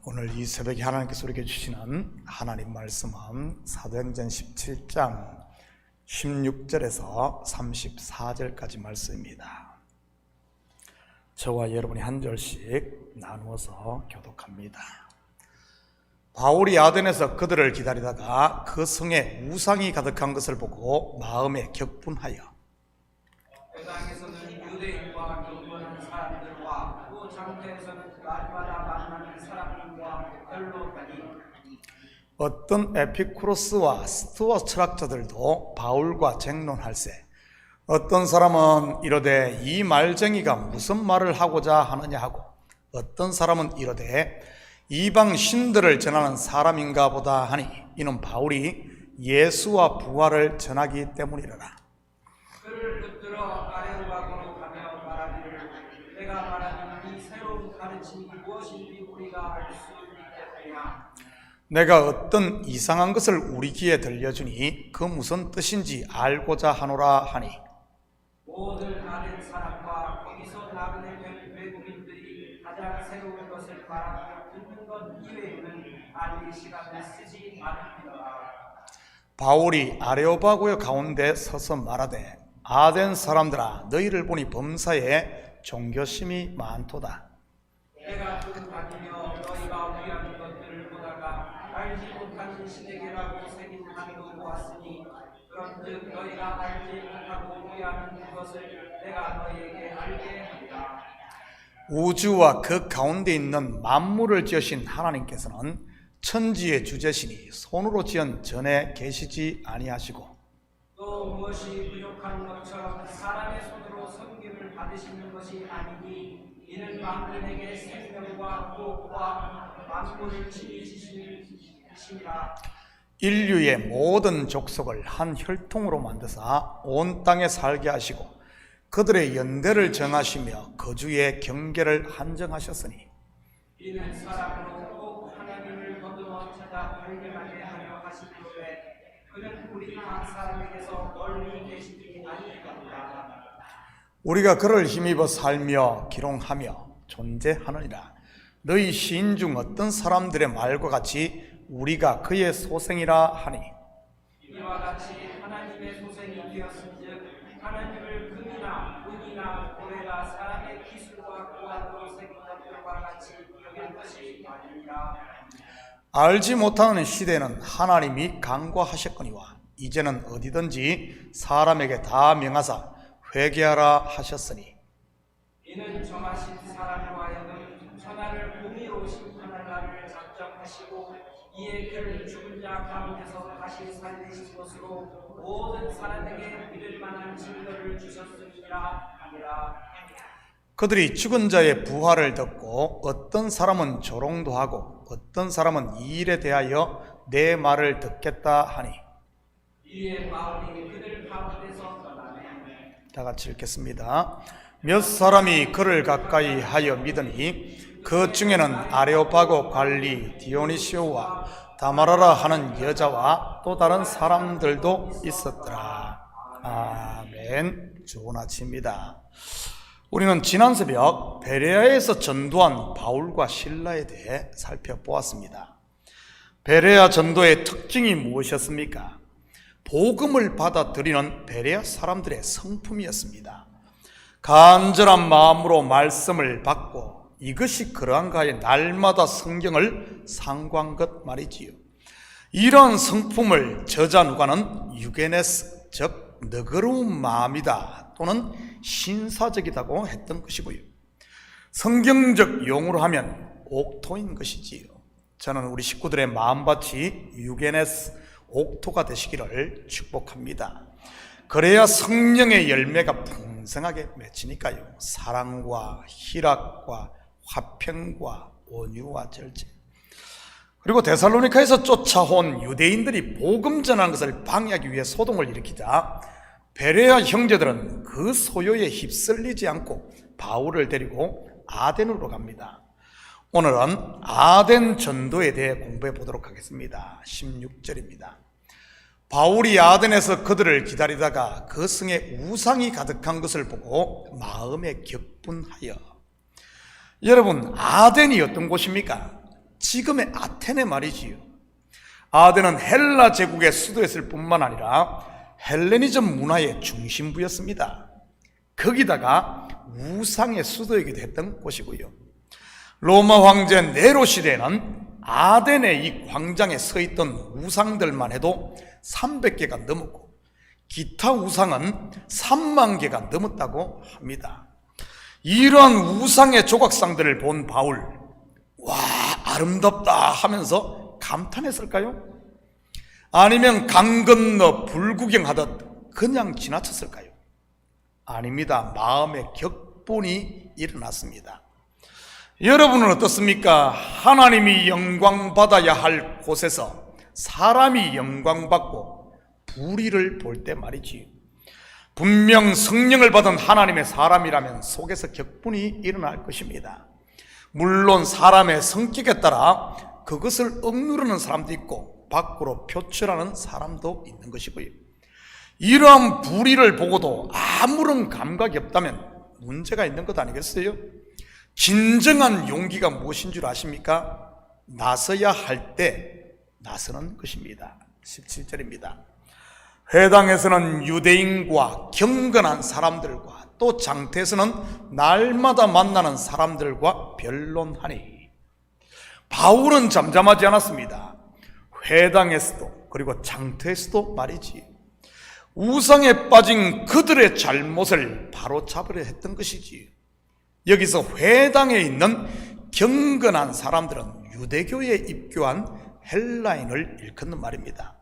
오늘 이 새벽에 하나님께서 우리에게 주시는 하나님 말씀은 사도행전 17장 16절에서 34절까지 말씀입니다. 저와 여러분이 한 절씩 나누어서 교독합니다. 바울이 아덴에서 그들을 기다리다가 그 성에 우상이 가득한 것을 보고 마음에 격분하여 그 땅에서는 유대인과 경건한 사람들과 또 장터에서는 날마다 만나는 사람들과 별로하니 어떤 에피쿠로스와 스토아 철학자들도 바울과 쟁론할세 어떤 사람은 이르되 이 말쟁이가 무슨 말을 하고자 하느냐 하고 어떤 사람은 이르되 이방 신들을 전하는 사람인가 보다 하니 이는 바울이 예수와 부활을 전하기 때문이라. 그를 붙들어 아레오바고로 가며 말하기를 내가 말하는 이 새로운 가르침이 무엇인지 우리가 알 수 있겠느냐. 내가 어떤 이상한 것을 우리 귀에 들려주니 그 무슨 뜻인지 알고자 하노라 하니 모든 아는 사람과 거기서 나그네 된 외국인들이 가장 새로운 것을 말하고 듣는 것 이외에는 알릴 시간을 쓰지 않습니다. 바울이 아레오바고의 가운데 서서 말하되 아덴 사람들아 너희를 보니 범사에 종교심이 많도다. 내가 다니며 너희가 위하는 것들을 보다가 알지 못하는 시대계라고 새긴 한도 보았으니 그런즉 너희가 알지 못하고 위하는 그것을 내가 너희에게 알게 하리라. 우주와 그 가운데 있는 만물을 지으신 하나님께서는 천지의 주제시니 손으로 지은 전에 계시지 아니하시고 또 무엇이 부족한 것처럼 사람의 손으로 섬김을 받으시는 것이 아니니 이는 만민에게 생명과 복과 만물을 지니시니라. 인류의 모든 족속을 한 혈통으로 만드사 온 땅에 살게 하시고 그들의 연대를 정하시며 거주의 경계를 한정하셨으니 이는 사람으로 꼭 하나님을 거두어 찾아 발견하게 하려 하시기에 그는 우리 각 사람에게서 멀리 계시지 아니하니라. 우리가 그를 힘입어 살며 기롱하며 존재하느니라. 너희 시인 중 어떤 사람들의 말과 같이 우리가 그의 소생이라 하니 이와 같이 하나님의 소생이 되었은즉 하나님을 금이나 은이나 고래나 사람의 기술과 고안으로 새긴 것들과 같이 여길 것이 아니니라. 알지 못하는 시대는 하나님이 간과하셨거니와 이제는 어디든지 사람에게 다 명하사 회개하라 하셨으니 이는 정하신 사람으로 하여금 천하를 공의로 심판할 날을 작정하시고 이에 그를 죽은 자 가운데서 다시 살리신 것으로 모든 사람에게 믿을 만한 증거를 주셨음이라 하니라. 그들이 죽은 자의 부활을 듣고 어떤 사람은 조롱도 하고 어떤 사람은 이 일에 대하여 내 말을 듣겠다 하니 이에 바울이 그들 가운데서 떠나매 다 같이 읽겠습니다. 몇 사람이 그를 가까이 하여 믿으니 그 중에는 아레오파고 관리 디오니시오와 다마라라 하는 여자와 또 다른 사람들도 있었더라. 아멘. 좋은 아침입니다. 우리는 지난 새벽 베레아에서 전도한 바울과 실라에 대해 살펴보았습니다. 베레아 전도의 특징이 무엇이었습니까? 복음을 받아들이는 베레아 사람들의 성품이었습니다. 간절한 마음으로 말씀을 받고 이것이 그러한가에 날마다 성경을 상고한 것 말이지요. 이러한 성품을 저자 누가는 유게네스, 즉 너그러운 마음이다 또는 신사적이다고 했던 것이고요. 성경적 용어로 하면 옥토인 것이지요. 저는 우리 식구들의 마음밭이 유게네스, 옥토가 되시기를 축복합니다. 그래야 성령의 열매가 풍성하게 맺히니까요. 사랑과 희락과 화평과 온유와 절제. 그리고 데살로니카에서 쫓아온 유대인들이 복음 전하는 것을 방해하기 위해 소동을 일으키자 베레아 형제들은 그 소요에 휩쓸리지 않고 바울을 데리고 아덴으로 갑니다. 오늘은 아덴 전도에 대해 공부해 보도록 하겠습니다. 16절입니다. 바울이 아덴에서 그들을 기다리다가 그 성에 우상이 가득한 것을 보고 마음에 격분하여. 여러분, 아덴이 어떤 곳입니까? 지금의 아테네 말이지요. 아덴은 헬라 제국의 수도였을 뿐만 아니라 헬레니즘 문화의 중심부였습니다. 거기다가 우상의 수도이기도 했던 곳이고요. 로마 황제 네로 시대에는 아덴의 이 광장에 서 있던 우상들만 해도 300개가 넘었고 기타 우상은 3만 개가 넘었다고 합니다. 이러한 우상의 조각상들을 본 바울, 와, 아름답다 하면서 감탄했을까요? 아니면 강 건너 불구경하듯 그냥 지나쳤을까요? 아닙니다. 마음의 격분이 일어났습니다. 여러분은 어떻습니까? 하나님이 영광받아야 할 곳에서 사람이 영광받고 불의를 볼 때 말이지요. 분명 성령을 받은 하나님의 사람이라면 속에서 격분이 일어날 것입니다. 물론 사람의 성격에 따라 그것을 억누르는 사람도 있고 밖으로 표출하는 사람도 있는 것이고요. 이러한 불의를 보고도 아무런 감각이 없다면 문제가 있는 것 아니겠어요? 진정한 용기가 무엇인 줄 아십니까? 나서야 할 때 나서는 것입니다. 17절입니다. 회당에서는 유대인과 경건한 사람들과 또 장터에서는 날마다 만나는 사람들과 변론하니, 바울은 잠잠하지 않았습니다. 회당에서도 그리고 장터에서도 말이지, 우상에 빠진 그들의 잘못을 바로잡으려 했던 것이지. 여기서 회당에 있는 경건한 사람들은 유대교에 입교한 헬라인을 일컫는 말입니다.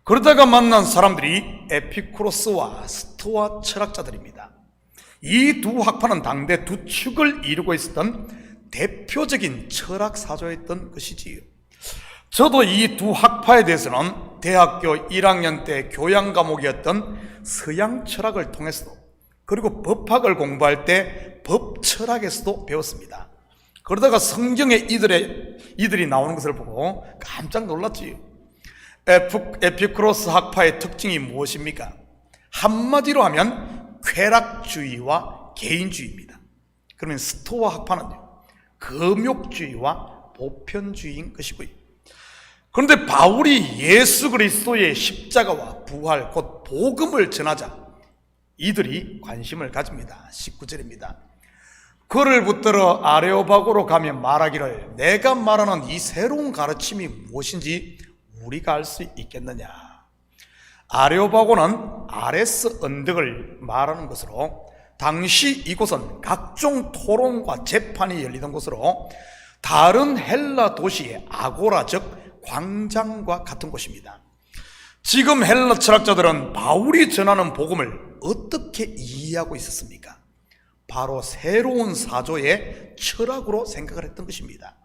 그러다가 만난 사람들이 에피쿠로스와 스토아 철학자들입니다. 이 두 학파는 당대 두 축을 이루고 있었던 대표적인 철학 사조였던 것이지요. 저도 이 두 학파에 대해서는 대학교 1학년 때 교양 과목이었던 서양 철학을 통해서도, 그리고 법학을 공부할 때 법 철학에서도 배웠습니다. 그러다가 성경에 이들이 나오는 것을 보고 깜짝 놀랐지요. 에피쿠로스 학파의 특징이 무엇입니까? 한마디로 하면 쾌락주의와 개인주의입니다. 그러면 스토아 학파는요, 금욕주의와 보편주의인 것이고요. 그런데 바울이 예수 그리스도의 십자가와 부활, 곧 복음을 전하자 이들이 관심을 가집니다. 19절입니다. 그를 붙들어 아레오바고로 가며 말하기를, 내가 말하는 이 새로운 가르침이 무엇인지 우리가 알 수 있겠느냐. 아레오바고는 아레스 언덕을 말하는 것으로, 당시 이곳은 각종 토론과 재판이 열리던 곳으로 다른 헬라 도시의 아고라, 즉 광장과 같은 곳입니다. 지금 헬라 철학자들은 바울이 전하는 복음을 어떻게 이해하고 있었습니까? 바로 새로운 사조의 철학으로 생각을 했던 것입니다.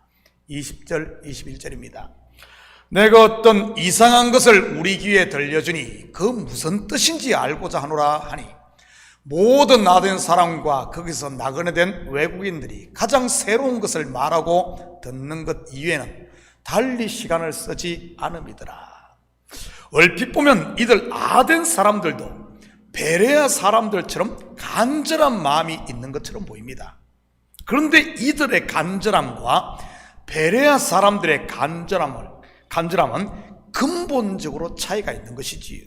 20절, 21절입니다. 내가 어떤 이상한 것을 우리 귀에 들려주니 그 무슨 뜻인지 알고자 하노라 하니, 모든 나된 사람과 거기서 나그네 된 외국인들이 가장 새로운 것을 말하고 듣는 것 이외에는 달리 시간을 쓰지 않음이더라. 얼핏 보면 이들 아덴 사람들도 베레아 사람들처럼 간절한 마음이 있는 것처럼 보입니다. 그런데 이들의 간절함과 베레아 사람들의 간절함은 근본적으로 차이가 있는 것이지요.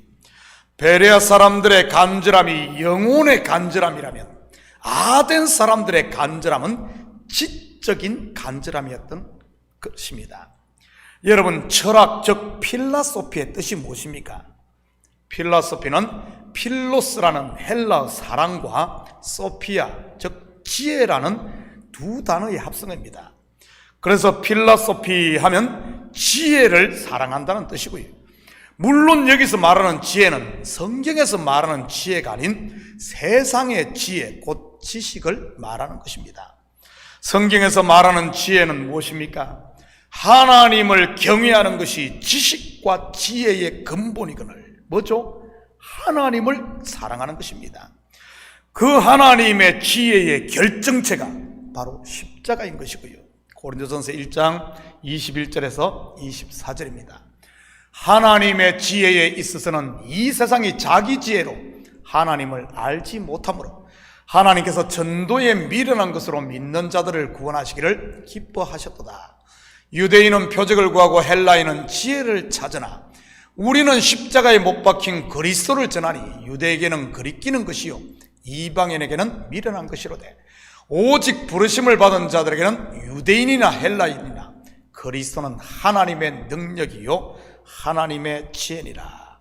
베레아 사람들의 간절함이 영혼의 간절함이라면 아덴 사람들의 간절함은 지적인 간절함이었던 것입니다. 여러분, 철학, 즉 필라소피의 뜻이 무엇입니까? 필라소피는 필로스라는 헬라어 사랑과 소피아, 즉 지혜라는 두 단어의 합성어입니다. 그래서 필라소피 하면 지혜를 사랑한다는 뜻이고요. 물론 여기서 말하는 지혜는 성경에서 말하는 지혜가 아닌 세상의 지혜, 곧 지식을 말하는 것입니다. 성경에서 말하는 지혜는 무엇입니까? 하나님을 경외하는 것이 지식과 지혜의 근본이거늘 뭐죠? 하나님을 사랑하는 것입니다. 그 하나님의 지혜의 결정체가 바로 십자가인 것이고요. 고린도전서 1장 21절에서 24절입니다. 하나님의 지혜에 있어서는 이 세상이 자기 지혜로 하나님을 알지 못하므로 하나님께서 전도에 미련한 것으로 믿는 자들을 구원하시기를 기뻐하셨도다. 유대인은 표적을 구하고 헬라인은 지혜를 찾으나 우리는 십자가에 못 박힌 그리스도를 전하니 유대에게는 거리끼는 것이요 이방인에게는 미련한 것이로되 오직 부르심을 받은 자들에게는 유대인이나 헬라인이나 그리스도는 하나님의 능력이요 하나님의 지혜니라.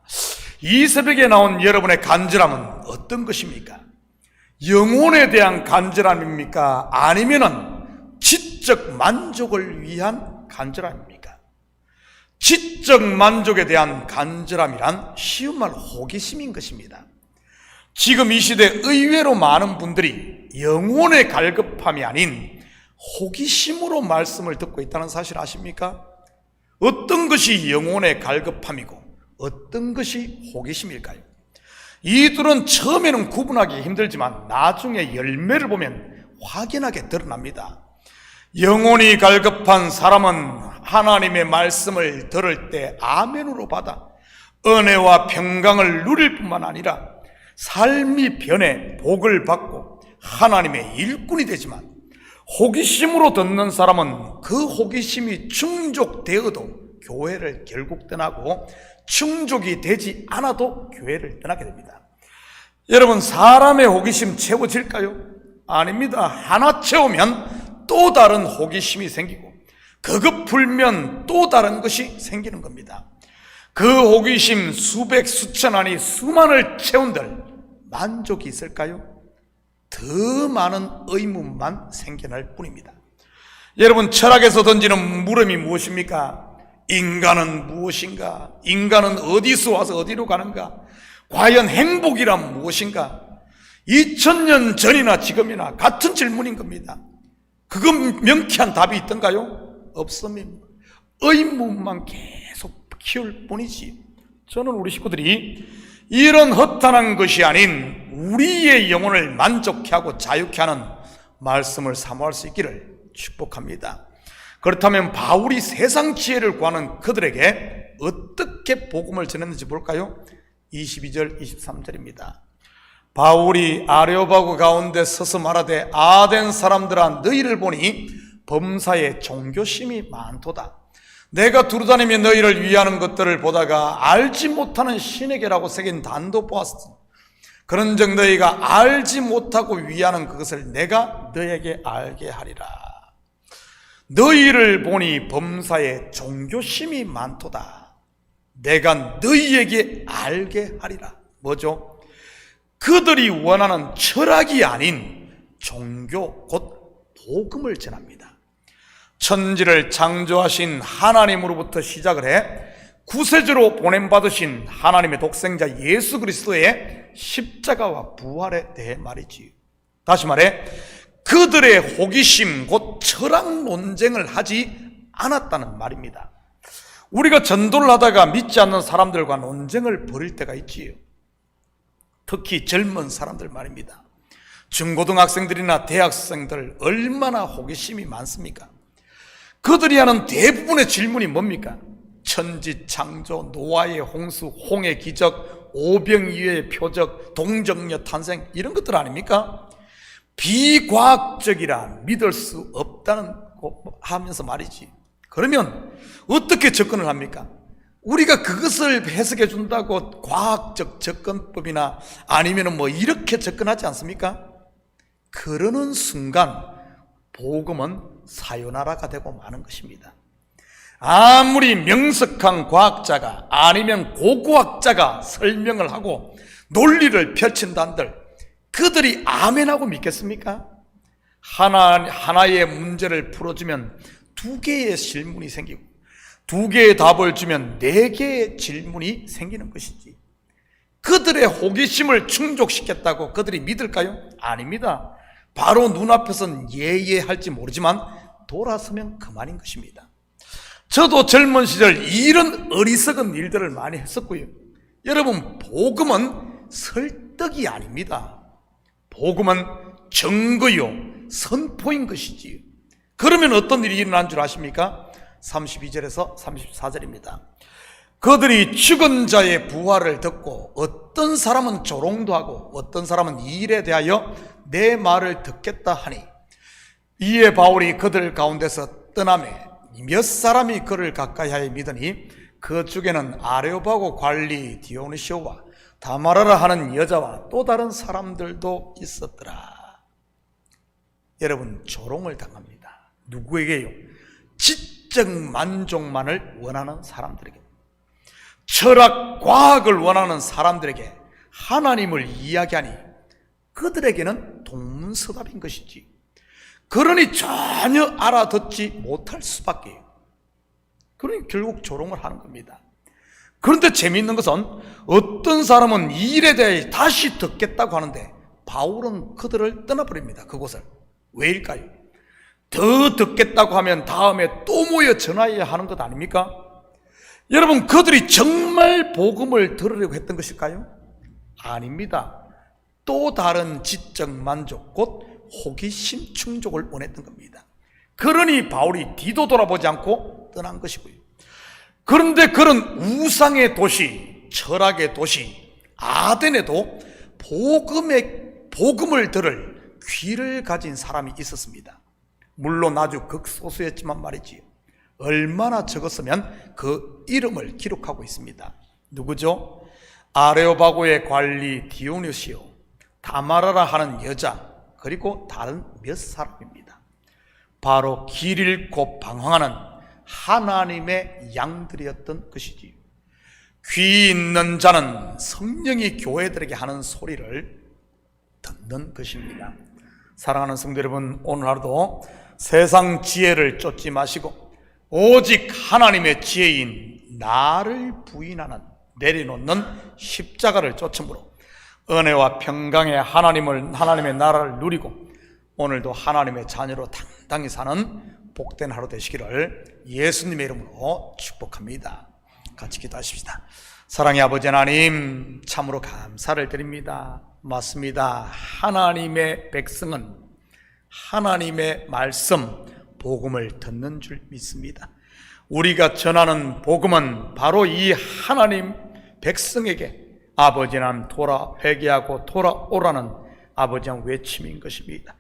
이 새벽에 나온 여러분의 간절함은 어떤 것입니까? 영혼에 대한 간절함입니까? 아니면은 지적 만족을 위한 간절함입니까? 지적 만족에 대한 간절함이란 쉬운 말 호기심인 것입니다. 지금 이 시대 의외로 많은 분들이 영혼의 갈급함이 아닌 호기심으로 말씀을 듣고 있다는 사실 아십니까? 어떤 것이 영혼의 갈급함이고 어떤 것이 호기심일까요? 이 둘은 처음에는 구분하기 힘들지만 나중에 열매를 보면 확연하게 드러납니다. 영혼이 갈급한 사람은 하나님의 말씀을 들을 때 아멘으로 받아 은혜와 평강을 누릴 뿐만 아니라 삶이 변해 복을 받고 하나님의 일꾼이 되지만, 호기심으로 듣는 사람은 그 호기심이 충족되어도 교회를 결국 떠나고 충족이 되지 않아도 교회를 떠나게 됩니다. 여러분, 사람의 호기심 채워질까요? 아닙니다. 하나 채우면 또 다른 호기심이 생기고 그것 풀면 또 다른 것이 생기는 겁니다. 그 호기심 수백 수천 아니 수만을 채운들 만족이 있을까요? 더 많은 의문만 생겨날 뿐입니다. 여러분, 철학에서 던지는 물음이 무엇입니까? 인간은 무엇인가? 인간은 어디서 와서 어디로 가는가? 과연 행복이란 무엇인가? 2000년 전이나 지금이나 같은 질문인 겁니다. 그건 명쾌한 답이 있던가요? 없습니다. 의문만 계속 키울 뿐이지. 저는 우리 식구들이 이런 허탄한 것이 아닌 우리의 영혼을 만족케 하고 자유케 하는 말씀을 사모할 수 있기를 축복합니다. 그렇다면 바울이 세상 지혜를 구하는 그들에게 어떻게 복음을 전했는지 볼까요? 22절 23절입니다. 바울이 아레오바고 가운데 서서 말하되 아덴 사람들아, 너희를 보니 범사에 종교심이 많도다. 내가 두루다니며 너희를 위하는 것들을 보다가 알지 못하는 신에게라고 새긴 단도 보았으니 그런즉 너희가 알지 못하고 위하는 그것을 내가 너희에게 알게 하리라. 너희를 보니 범사에 종교심이 많도다. 내가 너희에게 알게 하리라. 뭐죠? 그들이 원하는 철학이 아닌 종교, 곧 복음을 전합니다. 천지를 창조하신 하나님으로부터 시작을 해 구세주로 보냄받으신 하나님의 독생자 예수 그리스도의 십자가와 부활에 대해 말이지요. 다시 말해 그들의 호기심, 곧 철학 논쟁을 하지 않았다는 말입니다. 우리가 전도를 하다가 믿지 않는 사람들과 논쟁을 벌일 때가 있지요. 특히 젊은 사람들 말입니다. 중고등학생들이나 대학생들 얼마나 호기심이 많습니까? 그들이 하는 대부분의 질문이 뭡니까? 천지 창조, 노아의 홍수, 홍해 기적, 오병이어의 표적, 동정녀 탄생, 이런 것들 아닙니까? 비과학적이라 믿을 수 없다는 하면서 말이지. 그러면 어떻게 접근을 합니까? 우리가 그것을 해석해 준다고 과학적 접근법이나 아니면 뭐 이렇게 접근하지 않습니까? 그러는 순간 복음은 사요나라가 되고 마는 것입니다. 아무리 명석한 과학자가 아니면 고고학자가 설명을 하고 논리를 펼친다한들 그들이 아멘하고 믿겠습니까? 하나의 문제를 풀어주면 2개의 질문이 생기고 2개의 답을 주면 4개의 질문이 생기는 것이지. 그들의 호기심을 충족시켰다고 그들이 믿을까요? 아닙니다. 바로 눈앞에선 예예할지 모르지만 돌아서면 그만인 것입니다. 저도 젊은 시절 이런 어리석은 일들을 많이 했었고요. 여러분, 복음은 설득이 아닙니다. 복음은 증거요, 선포인 것이지요. 그러면 어떤 일이 일어난 줄 아십니까? 32절에서 34절입니다. 그들이 죽은 자의 부활을 듣고 어떤 사람은 조롱도 하고 어떤 사람은 이 일에 대하여 내 말을 듣겠다 하니, 이에 바울이 그들 가운데서 떠나매 몇 사람이 그를 가까이하여 믿으니 그 중에는 아레오바고 관리 디오니시오와 다마라라 하는 여자와 또 다른 사람들도 있었더라. 여러분, 조롱을 당합니다. 누구에게요? 지적 만족만을 원하는 사람들에게, 철학, 과학을 원하는 사람들에게 하나님을 이야기하니 그들에게는 동문서답인 것이지. 그러니 전혀 알아듣지 못할 수밖에요. 그러니 결국 조롱을 하는 겁니다. 그런데 재미있는 것은 어떤 사람은 이 일에 대해 다시 듣겠다고 하는데 바울은 그들을 떠나버립니다. 그곳을. 왜일까요? 더 듣겠다고 하면 다음에 또 모여 전하여야 하는 것 아닙니까? 여러분, 그들이 정말 복음을 들으려고 했던 것일까요? 아닙니다. 또 다른 지적 만족, 곧 호기심 충족을 원했던 겁니다. 그러니 바울이 뒤도 돌아보지 않고 떠난 것이고요. 그런데 그런 우상의 도시, 철학의 도시 아덴에도 복음을 들을 귀를 가진 사람이 있었습니다. 물론 아주 극소수였지만 말이지요. 얼마나 적었으면 그 이름을 기록하고 있습니다. 누구죠? 아레오바고의 관리 디오니시오, 다마라라 하는 여자, 그리고 다른 몇 사람입니다. 바로 길 잃고 방황하는 하나님의 양들이었던 것이지요. 귀 있는 자는 성령이 교회들에게 하는 소리를 듣는 것입니다. 사랑하는 성도 여러분, 오늘 하루도 세상 지혜를 쫓지 마시고 오직 하나님의 지혜인 나를 부인하는, 내려놓는 십자가를 쫓음으로 은혜와 평강의 하나님의 나라를 누리고 오늘도 하나님의 자녀로 당당히 사는 복된 하루 되시기를 예수님의 이름으로 축복합니다. 같이 기도하십시다. 사랑의 아버지 하나님, 참으로 감사를 드립니다. 맞습니다. 하나님의 백성은 하나님의 말씀, 복음을 듣는 줄 믿습니다. 우리가 전하는 복음은 바로 이 하나님 백성에게 아버지 하나님 회개하고 돌아오라는 아버지 하나님 외침인 것입니다.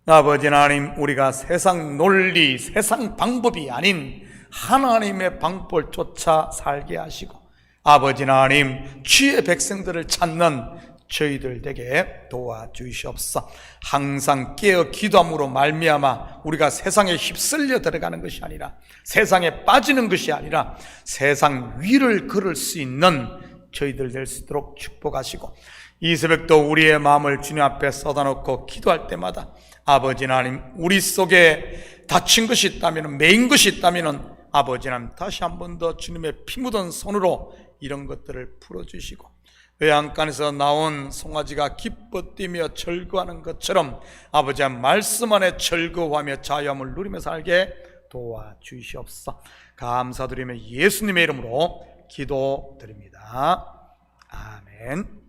아버지 하나님, 우리가 세상 논리, 세상 방법이 아닌 하나님의 방법을 쫓아 살게 하시고 아버지 하나님, 주의 백성들을 찾는 저희들 되게 도와주시옵소서. 항상 깨어 기도함으로 말미암아 우리가 세상에 휩쓸려 들어가는 것이 아니라, 세상에 빠지는 것이 아니라 세상 위를 걸을 수 있는 저희들 될 수 있도록 축복하시고, 이 새벽도 우리의 마음을 주님 앞에 쏟아놓고 기도할 때마다 아버지 하나님, 우리 속에 다친 것이 있다면, 매인 것이 있다면 아버지 하나님, 다시 한 번 더 주님의 피 묻은 손으로 이런 것들을 풀어주시고, 외양간에서 나온 송아지가 기뻐 뛰며 절거하는 것처럼 아버지 하나님, 말씀 안에 절거하며 자유함을 누리며 살게 도와주시옵소서. 감사드리며 예수님의 이름으로 기도드립니다. 아멘.